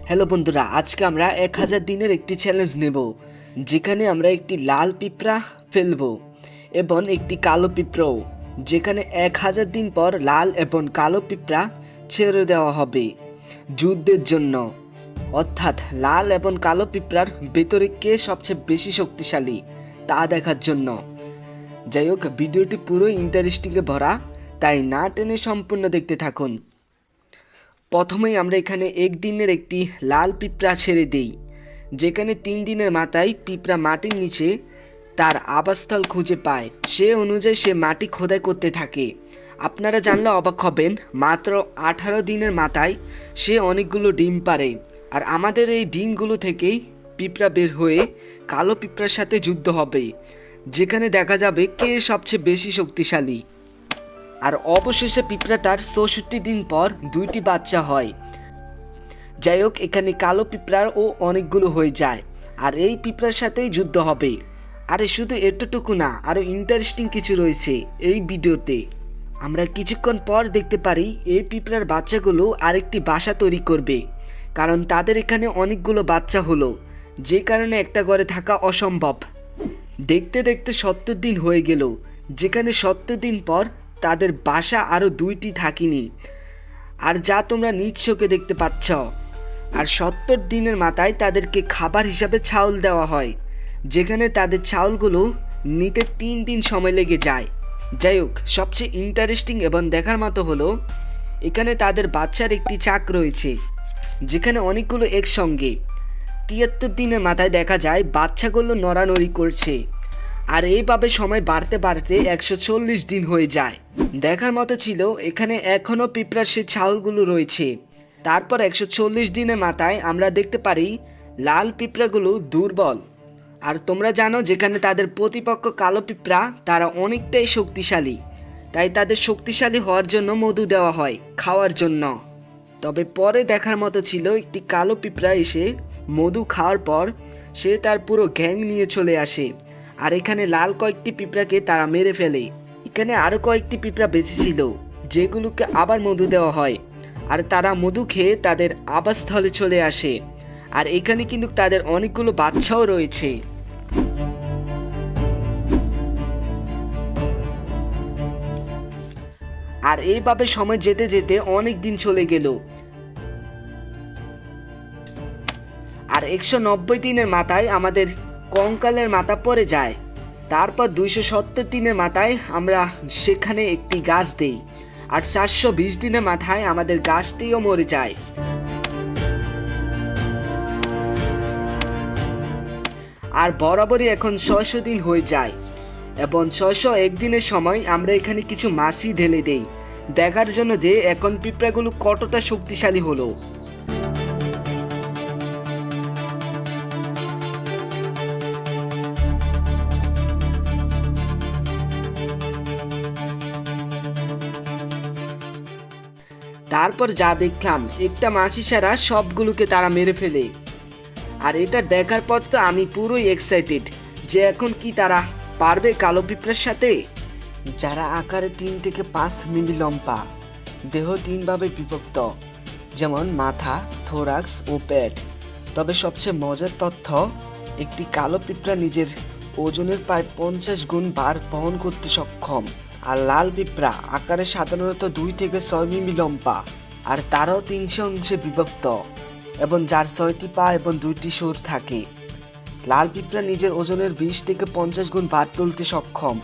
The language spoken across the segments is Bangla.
হ্যালো বন্ধুরা, আজকে আমরা 1000 দিনের একটি চ্যালেঞ্জ নেব, যেখানে আমরা একটি লাল পিঁপড়া ফেলব এবং একটি কালো পিঁপড়াও, যেখানে 1000 দিন পর লাল এবং কালো পিঁপড়া ছেড়ে দেওয়া হবে যুদ্ধের জন্য। অর্থাৎ লাল এবং কালো পিঁপড়ার ভেতরে কে সবচেয়ে বেশি শক্তিশালী তা দেখার জন্য। যাই হোক, ভিডিওটি পুরোই ইন্টারেস্টিংয়ে ভরা, তাই না টেনে সম্পূর্ণ দেখতে থাকুন। প্রথমেই আমরা এখানে একদিনের একটি লাল পিঁপড়া ছেড়ে দিই, যেখানে 3 দিনের মাথায় পিঁপড়া মাটির নিচে তার আবাসস্থল খুঁজে পায়। সে অনুযায়ী সে মাটি খোদাই করতে থাকে। আপনারা জানলে অবাক হবেন, মাত্র 18 দিনের মাথায় সে অনেকগুলো ডিম পারে। আর আমাদের এই ডিমগুলো থেকেই পিঁপড়া বের হয়ে কালো পিঁপড়ার সাথে যুদ্ধ হবে, যেখানে দেখা যাবে কে সবচেয়ে বেশি শক্তিশালী। আর অবশেষে পিঁপড়াটার 64 দিন পর 2টি বাচ্চা হয়। যাই হোক, এখানে কালো পিঁপড়ারও অনেকগুলো হয়ে যায়, আর এই পিঁপড়ার সাথেই যুদ্ধ হবে। আরে শুধু এতটুকু না, আরও ইন্টারেস্টিং কিছু রয়েছে এই ভিডিওতে। আমরা কিছুক্ষণ পর দেখতে পারি এই পিঁপড়ার বাচ্চাগুলো আরেকটি বাসা তৈরি করবে, কারণ তাদের এখানে অনেকগুলো বাচ্চা হলো, যে কারণে একটা ঘরে থাকা অসম্ভব। দেখতে দেখতে 70 দিন হয়ে গেল, যেখানে 70 দিন পর তাদের বাসা আরও 2টি থাকেনি, আর যা তোমরা নিজ চোখে দেখতে পাচ্ছ। আর 70 দিনের মাথায় তাদেরকে খাবার হিসাবে চাউল দেওয়া হয়, যেখানে তাদের চাউলগুলো নিতে 3 দিন সময় লেগে যায়। যাই হোক, সবচেয়ে ইন্টারেস্টিং এবং দেখার মতো হলো এখানে তাদের বাচ্চার একটি চাক রয়েছে, যেখানে অনেকগুলো একসঙ্গে। 73 দিনের মাথায় দেখা যায় বাচ্চাগুলো নড়ানড়ি করছে, আর এইভাবে সময় বাড়তে বাড়তে 140 দিন হয়ে যায়। দেখার মতো ছিল, এখানে এখনও পিঁপড়ার সে চাউলগুলো রয়েছে। তারপর 140 দিনের মাথায় আমরা দেখতে পারি লাল পিঁপড়াগুলো দুর্বল। আর তোমরা জানো, যেখানে তাদের প্রতিপক্ষ কালো পিঁপড়া, তারা অনেকটাই শক্তিশালী। তাই তাদের শক্তিশালী হওয়ার জন্য মধু দেওয়া হয় খাওয়ার জন্য। তবে পরে দেখার মতো ছিল, একটি কালো পিঁপড়া এসে মধু খাওয়ার পর সে তার পুরো গ্যাং নিয়ে চলে আসে, আর এখানে লাল কয়েকটি পিঁপড়াকে তারা মেরে ফেলে। এখানে আরও কয়েকটি পিঁপড়া বেঁচে ছিল, যেগুলোকে আবার মধু দেওয়া হয়, আর তারা মধু খেয়ে তাদের আবাসস্থলে চলে আসে। আর এখানে কিন্তু তাদের অনেকগুলো বাচ্চাও রয়েছে। আর এইভাবে সময় যেতে যেতে অনেক দিন চলে গেল, আর 190 দিনের মাথায় আমাদের কঙ্কালের মাথা পড়ে যায়। তারপর 270 দিনের মাথায় আমরা সেখানে একটি গাছ দেই, আর 420 দিনের মাথায় আমাদের গাছটিও মরে যায়। আর বরাবরই এখন 600 দিন হয়ে যায়, এবং 601 দিনের সময় আমরা এখানে কিছু মাছি ঢেলে দেই, দেখার জন্য যে এখন পিঁপড়াগুলো কতটা শক্তিশালী হলো। তারপর যা দেখলাম, একটা মাছি ছাড়া সবগুলোকে তারা মেরে ফেলে। আর এটা দেখার পর তো আমি পুরোই এক্সাইটেড যে এখন কি তারা পারবে কালো পিঁপড়ার সাথে, যারা আকারে 3 থেকে 5 মিলি লম্বা, দেহ 3 ভাবে বিভক্ত, যেমন মাথা, থোরাক্স ও পেট। তবে সবচেয়ে মজার তথ্য, একটি কালো পিঁপড়া নিজের ওজনের প্রায় 50 গুণ ভার বহন করতে সক্ষম। আর লাল পিঁপড়া আকারে সাধারণত 2 থেকে 6 মিলি লম্বা, আর তারাও 300 অংশে বিভক্ত, এবং যার 6টি পা এবং 2টি সুর থাকে। লাল পিঁপড়া নিজের ওজনের 20 থেকে 50 গুণ ভার তুলতে সক্ষম।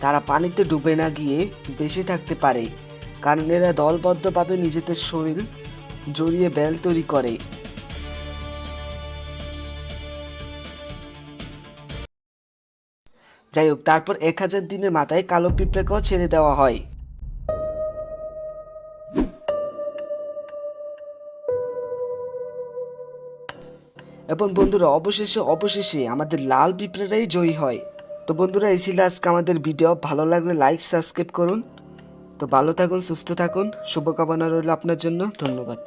তারা পানিতে ডুবে না গিয়ে বেঁচে থাকতে পারে, কারণ এরা দলবদ্ধভাবে নিজেদের শরীর জড়িয়ে বেল তৈরি করে। যাই হোক, তারপর 1000 দিনের মাথায় কালো পিঁপড়াকেও ছেড়ে দেওয়া হয়। এবং বন্ধুরা, অবশেষে আমাদের লাল পিঁপড়ারাই জয়ী হয়। তো বন্ধুরা, এই ছিল আজকে আমাদের ভিডিও। ভালো লাগলে লাইক, সাবস্ক্রাইব করুন। তো ভালো থাকুন, সুস্থ থাকুন, শুভকামনা রইল আপনার জন্য। ধন্যবাদ।